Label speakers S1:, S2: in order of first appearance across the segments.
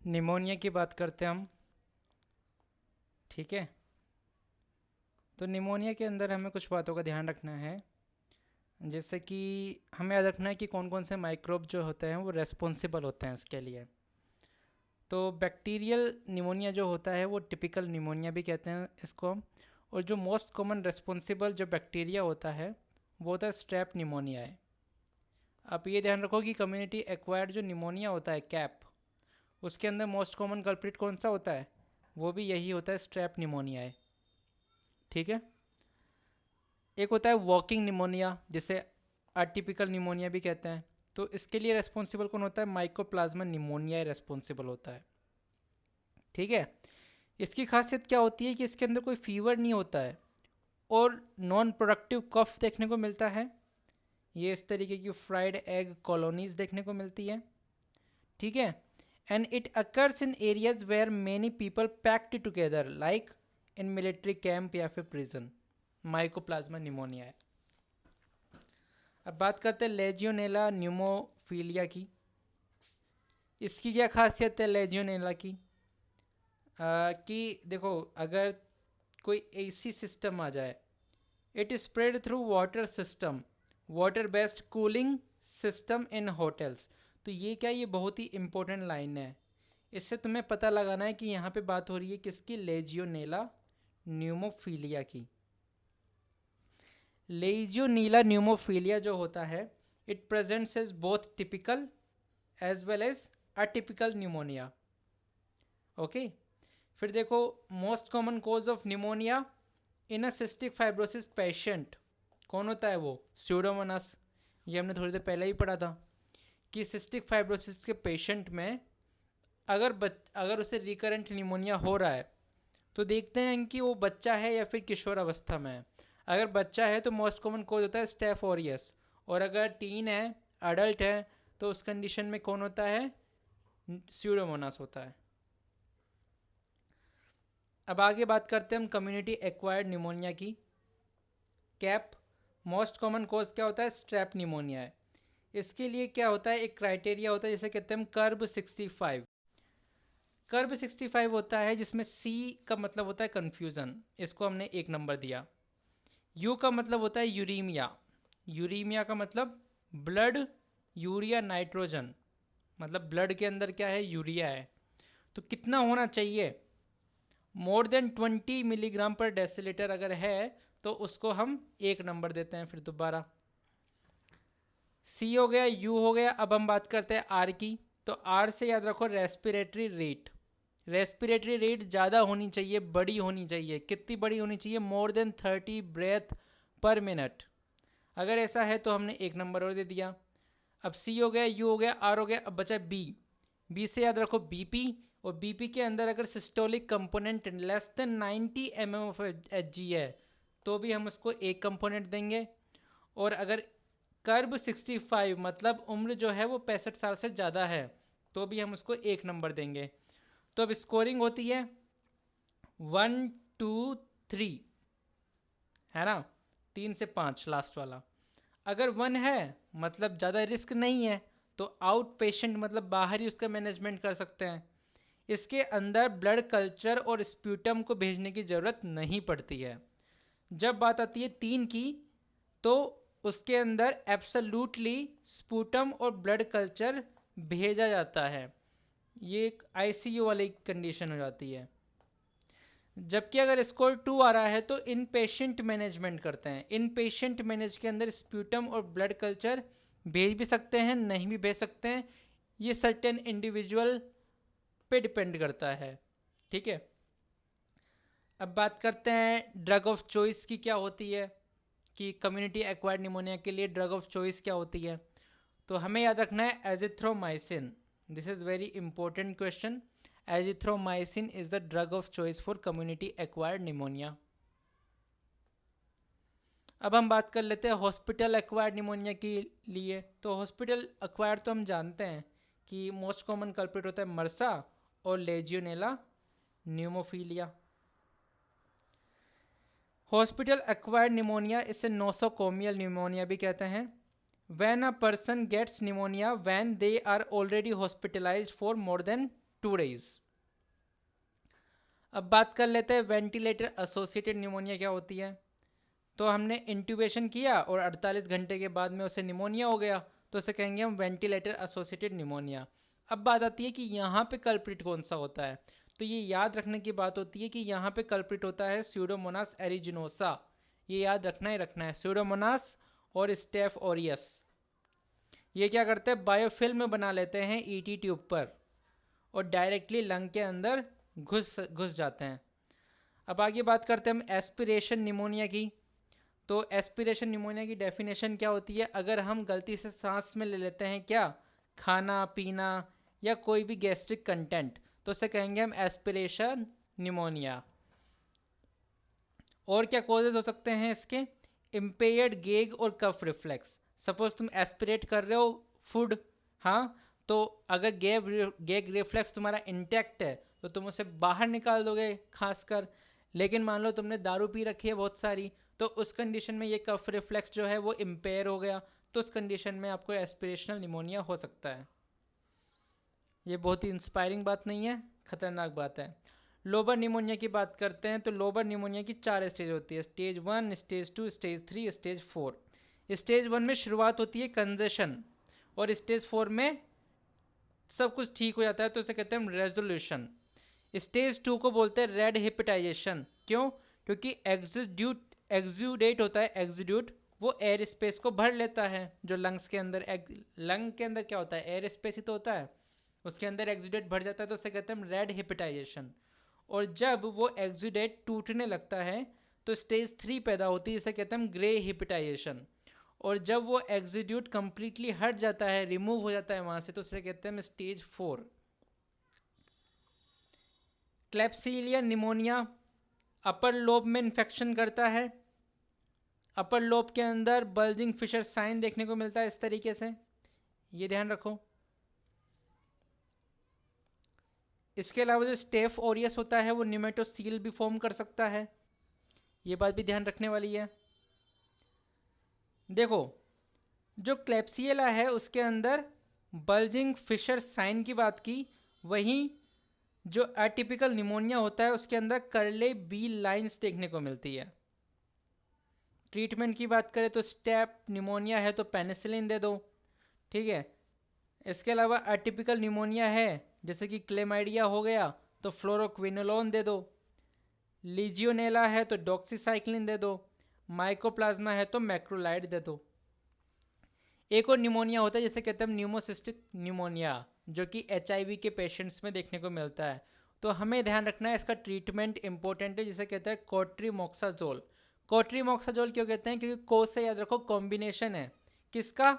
S1: Pneumonia की बात करते हैं हम। ठीक है। तो निमोनिया के अंदर हमें कुछ बातों का ध्यान रखना है। जैसे कि हमें याद रखना है कि कौन कौन से माइक्रोब जो होते हैं वो रेस्पॉन्सिबल होते हैं इसके लिए। तो बैक्टीरियल निमोनिया जो होता है वो टिपिकल निमोनिया भी कहते हैं इसको। और जो मोस्ट कॉमन रेस्पॉन्सिबल जो बैक्टीरिया होता है वो होता है स्ट्रेप निमोनिया है। आप ये ध्यान रखो कि कम्युनिटी एक्वायर्ड जो निमोनिया होता है कैप, उसके अंदर मोस्ट कॉमन कल्प्रिट कौन सा होता है, वो भी यही होता है, स्ट्रेप निमोनिया है। ठीक है। एक होता है वॉकिंग निमोनिया, जिसे अटिपिकल निमोनिया भी कहते हैं। तो इसके लिए रेस्पॉन्सिबल कौन होता है, माइकोप्लाज्मा निमोनिया रेस्पॉन्सिबल होता है। ठीक है। इसकी खासियत क्या होती है कि इसके अंदर कोई फीवर नहीं होता है और नॉन प्रोडक्टिव कफ देखने को मिलता है। ये इस तरीके की फ्राइड एग कॉलोनीज देखने को मिलती है। ठीक है। And it occurs in areas where many people packed together like in military camp या फिर प्रिजन। माइकोप्लाज्मा निमोनिया है। अब बात करते हैं लेजियोनेला न्यूमोफिलिया की। इसकी क्या खासियत है लेजियोनेला की? कि देखो, अगर कोई एसी सिस्टम आ जाए, it spread through water system, water based cooling system in hotels. तो ये क्या, ये बहुत ही इंपॉर्टेंट लाइन है। इससे तुम्हें पता लगाना है कि यहाँ पे बात हो रही है किसकी, लेजियोनेला न्यूमोफिलिया की। लेजियोनीला न्यूमोफिलिया जो होता है, it presents as both typical as well as atypical pneumonia. Okay. फिर देखो, most common cause of pneumonia in a cystic fibrosis patient कौन होता है, वो स्यूडोमोनास। ये हमने थोड़ी देर पहले ही पढ़ा था कि सिस्टिक फाइब्रोसिस के पेशेंट में अगर उसे रिकरेंट निमोनिया हो रहा है तो देखते हैं कि वो बच्चा है या फिर किशोर अवस्था में है। अगर बच्चा है तो मोस्ट कॉमन कोज होता है स्टेफ ऑरियस, और अगर टीन है, अडल्ट है, तो उस कंडीशन में कौन होता है, स्यूडोमोनास होता है। अब आगे बात करते हैं हम कम्युनिटी एक्वायर्ड निमोनिया की। कैप मोस्ट कॉमन कोज क्या होता है, स्ट्रेप निमोनिया है। इसके लिए क्या होता है, एक क्राइटेरिया होता है जिसे कहते हैं हम कर्ब 65। कर्ब 65 होता है जिसमें सी का मतलब होता है कन्फ्यूज़न, इसको हमने 1 नंबर दिया। यू का मतलब होता है यूरीमिया, यूरीमिया का मतलब ब्लड यूरिया नाइट्रोजन, मतलब ब्लड के अंदर क्या है, यूरिया है। तो कितना होना चाहिए, मोर देन 20 मिलीग्राम पर डेसीलीटर अगर है तो उसको हम 1 नंबर देते हैं। फिर दोबारा सी हो गया, यू हो गया। अब हम बात करते हैं आर की। तो आर से याद रखो रेस्पिरेटरी रेट। रेस्पिरेटरी रेट ज़्यादा होनी चाहिए, बड़ी होनी चाहिए। कितनी बड़ी होनी चाहिए, more than 30 breath per minute. अगर ऐसा है तो हमने 1 नंबर और दे दिया। अब सी हो गया, यू हो गया, आर हो गया, अब बचा बी। बी से याद रखो बीपी, और बीपी के अंदर अगर systolic component less than 90 M M of H G है तो भी हम उसको 1 कंपोनेंट देंगे। और अगर कर्ब 65 मतलब उम्र जो है वो 65 साल से ज़्यादा है तो भी हम उसको 1 नंबर देंगे। तो अब स्कोरिंग होती है 1 2 3, है ना, 3 से 5 लास्ट वाला। अगर 1 है मतलब ज़्यादा रिस्क नहीं है, तो आउट पेशेंट मतलब बाहर ही उसका मैनेजमेंट कर सकते हैं। इसके अंदर ब्लड कल्चर और स्प्यूटम को भेजने की ज़रूरत नहीं पड़ती है। जब बात आती है 3 की, तो उसके अंदर एब्सोल्यूटली स्पूटम और ब्लड कल्चर भेजा जाता है। ये एक आईसीयू वाली कंडीशन हो जाती है। जबकि अगर स्कोर 2 आ रहा है तो इन पेशेंट मैनेजमेंट करते हैं। इन पेशेंट मैनेज के अंदर स्प्यूटम और ब्लड कल्चर भेज भी सकते हैं, नहीं भी भेज सकते हैं। ये सर्टेन इंडिविजुअल पे डिपेंड करता है। ठीक है। अब बात करते हैं ड्रग ऑफ चॉइस की क्या होती है, कि कम्युनिटी एक्वायर्ड निमोनिया के लिए ड्रग ऑफ चॉइस क्या होती है। तो हमें याद रखना है azithromycin. This is very important question. Azithromycin is the drug of choice for community acquired pneumonia. अब हम बात कर लेते हैं हॉस्पिटल एक्वायर्ड निमोनिया के लिए। तो हॉस्पिटल एक्वायर्ड तो हम जानते हैं कि मोस्ट कॉमन कल्प्रिट होता है मर्सा और legionella pneumophila. Hospital acquired pneumonia इसे नोसोकोमियल निमोनिया भी कहते हैं। When a person gets pneumonia when they are already hospitalised for more than 2 days। अब बात कर लेते हैं वेंटिलेटर एसोसिएटेड निमोनिया क्या होती है। तो हमने इंट्यूबेशन किया और 48 घंटे के बाद में उसे निमोनिया हो गया, तो उसे कहेंगे हम वेंटिलेटर एसोसिएटेड निमोनिया। अब बात आती है कि यहाँ पे कल्प्रिट कौन सा होता है। तो ये याद रखने की बात होती है कि यहाँ पे कल्प्रिट होता है स्यूडोमोनास एरिजिनोसा। ये याद रखना ही रखना है, स्यूडोमोनास और स्टेफ ओरियस। ये क्या करते हैं, बायोफिल्म बना लेते हैं ईटी ट्यूब पर और डायरेक्टली लंग के अंदर घुस जाते हैं। अब आगे बात करते हैं हम एस्पिरेशन निमोनिया की। तो एस्पिरेशन निमोनिया की डेफिनेशन क्या होती है, अगर हम गलती से सांस में ले लेते हैं क्या, खाना पीना या कोई भी गैस्ट्रिक कंटेंट, तो उसे कहेंगे हम एस्पिरेशन निमोनिया। और क्या कॉजेज हो सकते हैं इसके, इम्पेयर्ड गेग और कफ रिफ्लेक्स। सपोज तुम एस्पिरेट कर रहे हो फूड, हाँ, तो अगर गेग रिफ्लेक्स तुम्हारा इंटैक्ट है तो तुम उसे बाहर निकाल दोगे खासकर। लेकिन मान लो तुमने दारू पी रखी है बहुत सारी, तो उस कंडीशन में ये कफ रिफ्लेक्स जो है वो इम्पेयर हो गया, तो उस कंडीशन में आपको एस्पिरेशनल निमोनिया हो सकता है। ये बहुत ही इंस्पायरिंग बात नहीं है, खतरनाक बात है। लोबर निमोनिया की बात करते हैं तो लोबर निमोनिया की 4 स्टेज होती है, stage 1, stage 2, stage 3, stage 4। Stage 1 में शुरुआत होती है कंजेशन और स्टेज 4 में सब कुछ ठीक हो जाता है, तो इसे कहते हैं रेजोल्यूशन। स्टेज 2 को बोलते हैं रेड हिपेटाइजेशन। क्यों, क्योंकि एक्सुडेट होता है, एक्सुड्यूट, वो एयर स्पेस को भर लेता है जो लंग्स के अंदर। लंग के अंदर क्या होता है, एयर स्पेस ही तो होता है, उसके अंदर एक्सुडेट भर जाता है, तो उसे कहते हैं रेड हिपेटाइजेशन। और जब वो एक्सुडेट टूटने लगता है तो स्टेज 3 पैदा होती है, इसे कहते हैं ग्रे हिपेटाइजेशन। और जब वो एक्सुड्यूट कंप्लीटली हट जाता है, रिमूव हो जाता है वहाँ से, तो उसे कहते हैं स्टेज 4। क्लेप्सिलिया निमोनिया अपर लोब में इन्फेक्शन करता है। अपर लोब के अंदर बल्जिंग फिशर साइन देखने को मिलता है इस तरीके से, ये ध्यान रखो। इसके अलावा जो स्टेफ ओरियस होता है वो निमेटोसील भी फॉर्म कर सकता है, ये बात भी ध्यान रखने वाली है। देखो, जो क्लेप्सियला है उसके अंदर बल्जिंग फिशर साइन की बात की, वहीं जो एटिपिकल निमोनिया होता है उसके अंदर कर्ले बी लाइंस देखने को मिलती है। ट्रीटमेंट की बात करें तो स्टेप निमोनिया है तो पेनिसिलिन दे दो, ठीक है। इसके अलावा एटिपिकल निमोनिया है जैसे कि क्लेमाइडिया हो गया तो फ्लोरोक्विनोलोन दे दो, लीजियोनेला है तो डॉक्सीसाइक्लिन दे दो, माइकोप्लाज्मा है तो मैक्रोलाइड दे दो। एक और निमोनिया होता है जिसे कहते हैं न्यूमोसिस्टिक निमोनिया, जो कि HIV के पेशेंट्स में देखने को मिलता है। तो हमें ध्यान रखना है, इसका ट्रीटमेंट इंपॉर्टेंट है, जिसे कहते हैं कोट्रीमोक्साजोल। कोट्रीमोक्साजोल क्यों कहते हैं, क्योंकि को से याद रखो कॉम्बिनेशन है किसका,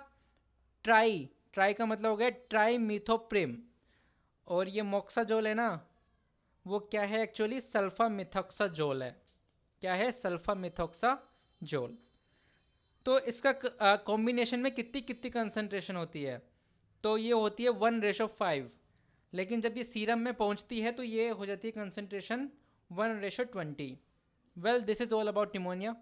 S1: ट्राई का मतलब हो गया ट्राईमिथोप्रिम, और ये मोक्साजोल है ना, वो क्या है एक्चुअली, सल्फामिथोक्साजोल है। क्या है, सल्फामिथोक्साजोल। तो इसका कॉम्बिनेशन में कितनी कितनी कंसंट्रेशन होती है, तो ये होती है 1:5, लेकिन जब ये सीरम में पहुंचती है तो ये हो जाती है concentration 1:20। Well, this is all about pneumonia.